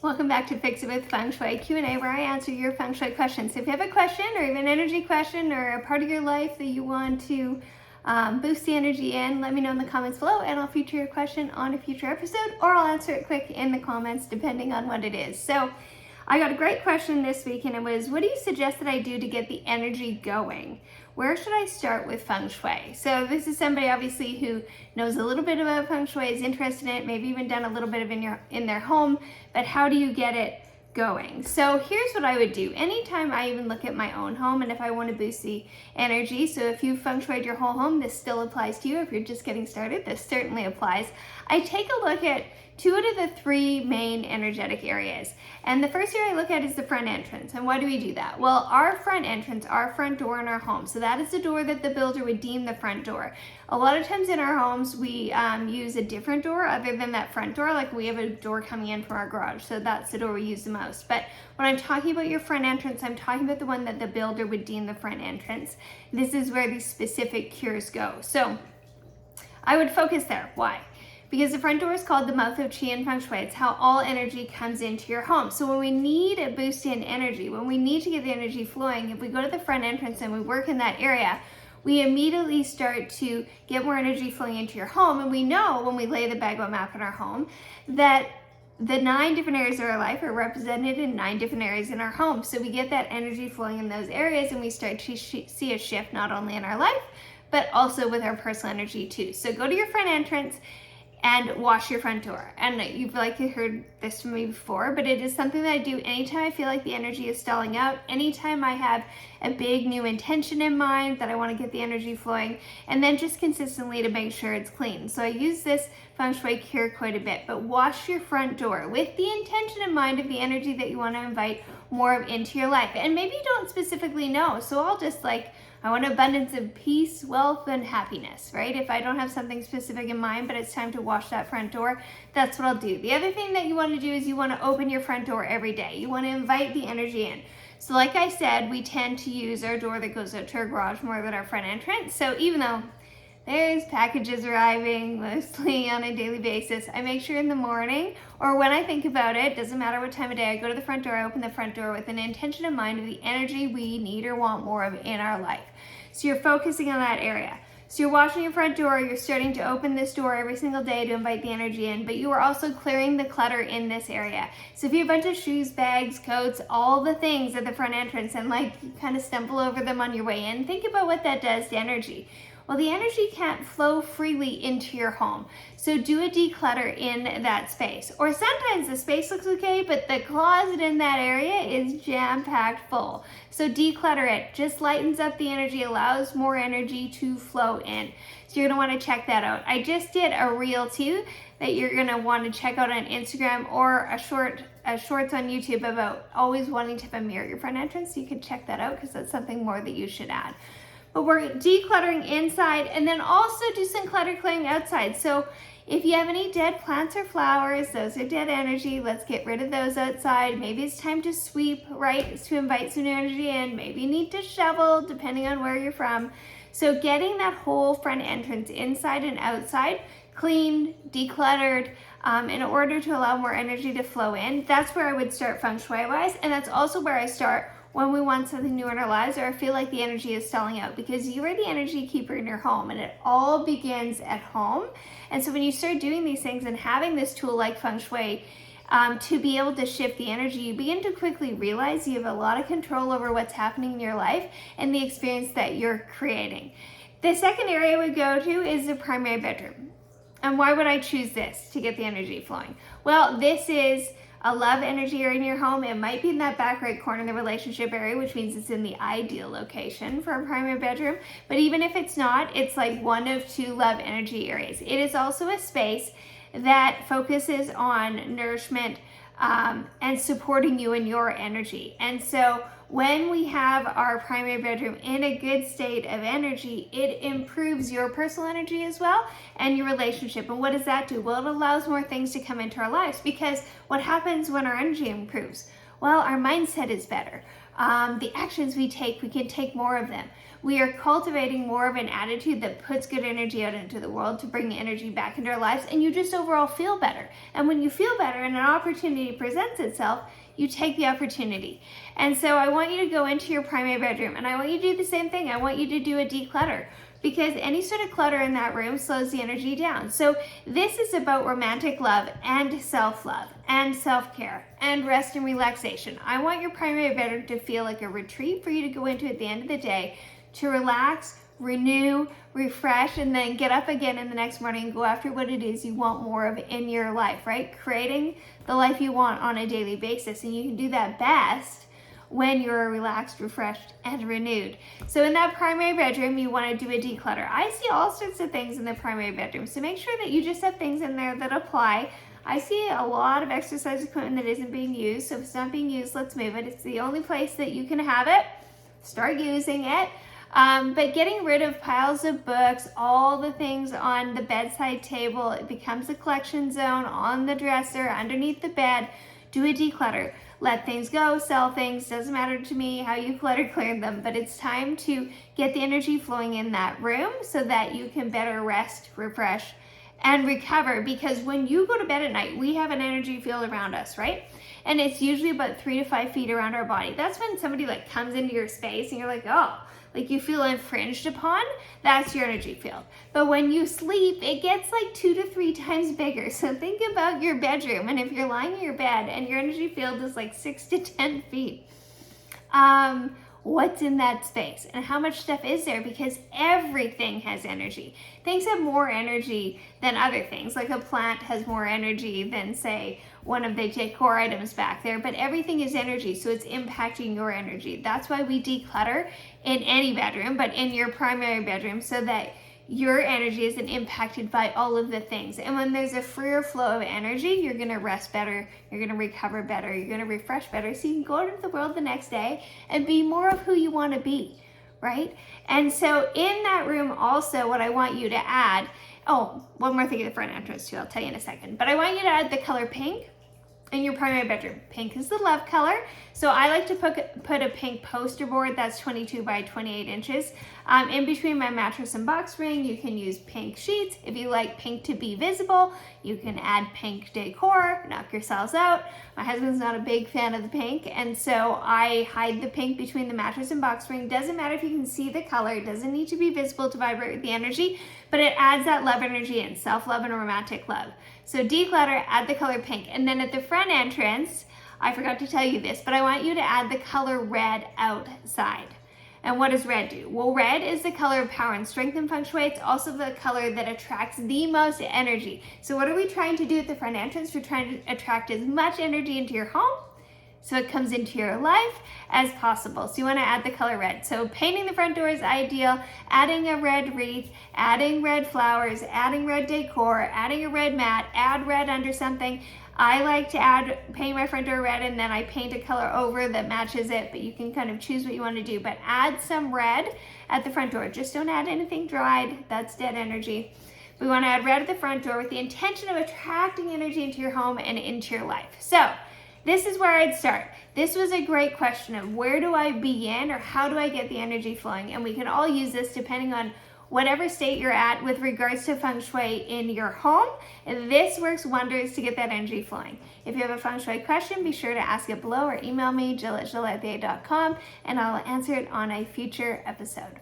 Welcome back to Fix It with Feng Shui Q&A, where I answer your Feng Shui questions. So if you have a question or even an energy question or a part of your life that you want to boost the energy in, let me know in the comments below and I'll feature your question on a future episode, or I'll answer it quick in the comments depending on what it is. So I got a great question this week, and it was, what do you suggest that I do to get the energy going? Where should I start with Feng Shui? So this is somebody obviously who knows a little bit about Feng Shui, is interested in it, maybe even done a little bit of in their home, but how do you get it going? So here's what I would do. Anytime I even look at my own home, and if I want to boost the energy, so if you Feng Shui'd your whole home, this still applies to you. If you're just getting started, this certainly applies. I take a look at 2 out of the 3 main energetic areas. And the first area I look at is the front entrance. And why do we do that? Well, our front entrance, our front door in our home, so that is the door that the builder would deem the front door. A lot of times in our homes, we use a different door other than that front door. Like we have a door coming in from our garage, so that's the door we use the most. But when I'm talking about your front entrance, I'm talking about the one that the builder would deem the front entrance. This is where these specific cures go. So I would focus there. Why? Because the front door is called the mouth of Qi in Feng Shui. It's how all energy comes into your home. So when we need a boost in energy, when we need to get the energy flowing, if we go to the front entrance and we work in that area, we immediately start to get more energy flowing into your home. And we know when we lay the Bagua map in our home that the 9 different areas of our life are represented in 9 different areas in our home. So we get that energy flowing in those areas, and we start to see a shift not only in our life, but also with our personal energy too. So go to your front entrance and wash your front door. And you've likely heard this from me before, but it is something that I do anytime I feel like the energy is stalling out, anytime I have a big new intention in mind that I want to get the energy flowing, and then just consistently to make sure it's clean. So I use this Feng Shui cure quite a bit, but wash your front door with the intention in mind of the energy that you want to invite more of into your life. And maybe you don't specifically know, so I'll just I want abundance of peace, wealth, and happiness, right? If I don't have something specific in mind, but it's time to wash that front door, that's what I'll do. The other thing that you want to do is you want to open your front door every day. You want to invite the energy in. So like I said, we tend to use our door that goes out to our garage more than our front entrance. So even though there's packages arriving mostly on a daily basis, I make sure in the morning or when I think about it, doesn't matter what time of day, I go to the front door, I open the front door with an intention in mind of the energy we need or want more of in our life. So you're focusing on that area. So you're washing your front door, you're starting to open this door every single day to invite the energy in, but you are also clearing the clutter in this area. So if you have a bunch of shoes, bags, coats, all the things at the front entrance, and you kind of stumble over them on your way in, think about what that does to energy. Well, the energy can't flow freely into your home. So do a declutter in that space. Or sometimes the space looks okay, but the closet in that area is jam-packed full. So declutter it. Just lightens up the energy, allows more energy to flow in. So you're gonna wanna check that out. I just did a reel too that you're gonna wanna check out on Instagram, or a shorts on YouTube about always wanting to have a mirror at your front entrance. You can check that out because that's something more that you should add. But we're decluttering inside, and then also do some clutter clearing outside. So if you have any dead plants or flowers, those are dead energy. Let's get rid of those outside. Maybe it's time to sweep, right, to invite some new energy in. Maybe you need to shovel, depending on where you're from. So getting that whole front entrance inside and outside cleaned, decluttered, in order to allow more energy to flow in. That's where I would start Feng Shui-wise, and that's also where I start when we want something new in our lives, or I feel like the energy is stalling out, because you are the energy keeper in your home, and it all begins at home. And so when you start doing these things and having this tool like Feng Shui to be able to shift the energy, you begin to quickly realize you have a lot of control over what's happening in your life and the experience that you're creating. The second area I would go to is the primary bedroom. And why would I choose this to get the energy flowing? Well, this is a love energy area in your home. It might be in that back right corner, the relationship area, which means it's in the ideal location for a primary bedroom. But even if it's not, it's like one of 2 love energy areas. It is also a space that focuses on nourishment and supporting you in your energy. And so when we have our primary bedroom in a good state of energy, it improves your personal energy as well and your relationship. And what does that do? Well, it allows more things to come into our lives, because what happens when our energy improves? Well, our mindset is better. the actions we can take more of them. We are cultivating more of an attitude that puts good energy out into the world to bring energy back into our lives, and you just overall feel better. And when you feel better and an opportunity presents itself, you take the opportunity. And so I want you to go into your primary bedroom, and I want you to do the same thing. I want you to do a declutter, because any sort of clutter in that room slows the energy down. So this is about romantic love and self-love and self-care and rest and relaxation. I want your primary bedroom to feel like a retreat for you to go into at the end of the day, to relax, renew, refresh, and then get up again in the next morning and go after what it is you want more of in your life, right? Creating the life you want on a daily basis. And you can do that best when you're relaxed, refreshed, and renewed. So in that primary bedroom, you want to do a declutter. I see all sorts of things in the primary bedroom, so make sure that you just have things in there that apply. I see a lot of exercise equipment that isn't being used, so if it's not being used, let's move it. It's the only place that you can have it. Start using it. But getting rid of piles of books, all the things on the bedside table, it becomes a collection zone on the dresser, underneath the bed. Do a declutter. Let things go, sell things. Doesn't matter to me how you clutter clear them, but it's time to get the energy flowing in that room so that you can better rest, refresh, and recover. Because when you go to bed at night, we have an energy field around us, right? And it's usually about 3 to 5 feet around our body. That's when somebody like comes into your space and you're like, oh, like you feel infringed upon. That's your energy field. But when you sleep, it gets like 2 to 3 times bigger. So think about your bedroom, and if you're lying in your bed and your energy field is like 6 to 10 feet, what's in that space and how much stuff is there? Because everything has energy. Things have more energy than other things. Like a plant has more energy than, say, one of the decor items back there, but everything is energy, so it's impacting your energy. That's why we declutter in any bedroom, but in your primary bedroom, so that your energy isn't impacted by all of the things. And when there's a freer flow of energy, you're gonna rest better, you're gonna recover better, you're gonna refresh better, so you can go out into the world the next day and be more of who you wanna be, right? And so in that room also, what I want you to add, oh, one more thing at the front entrance too, I'll tell you in a second, but I want you to add the color pink in your primary bedroom. Pink is the love color. So I like to put a pink poster board that's 22 by 28 inches. In between my mattress and box spring, you can use pink sheets. If you like pink to be visible, you can add pink decor, knock yourselves out. My husband's not a big fan of the pink, and so I hide the pink between the mattress and box spring. Doesn't matter if you can see the color, it doesn't need to be visible to vibrate with the energy, but it adds that love energy in, self-love and romantic love. So declutter, add the color pink. And then at the front entrance, I forgot to tell you this, but I want you to add the color red outside. And what does red do? Well, red is the color of power and strength in Feng Shui. It's also the color that attracts the most energy. So what are we trying to do at the front entrance? We're trying to attract as much energy into your home so it comes into your life as possible. So you want to add the color red. So painting the front door is ideal, adding a red wreath, adding red flowers, adding red decor, adding a red mat, add red under something. I like to paint my front door red, and then I paint a color over that matches it, but you can kind of choose what you want to do. But add some red at the front door. Just don't add anything dried. That's dead energy. We want to add red at the front door with the intention of attracting energy into your home and into your life. So this is where I'd start. This was a great question of where do I begin, or how do I get the energy flowing? And we can all use this depending on whatever state you're at with regards to Feng Shui in your home. And this works wonders to get that energy flowing. If you have a Feng Shui question, be sure to ask it below or email me, jill@jill@the.com, and I'll answer it on a future episode.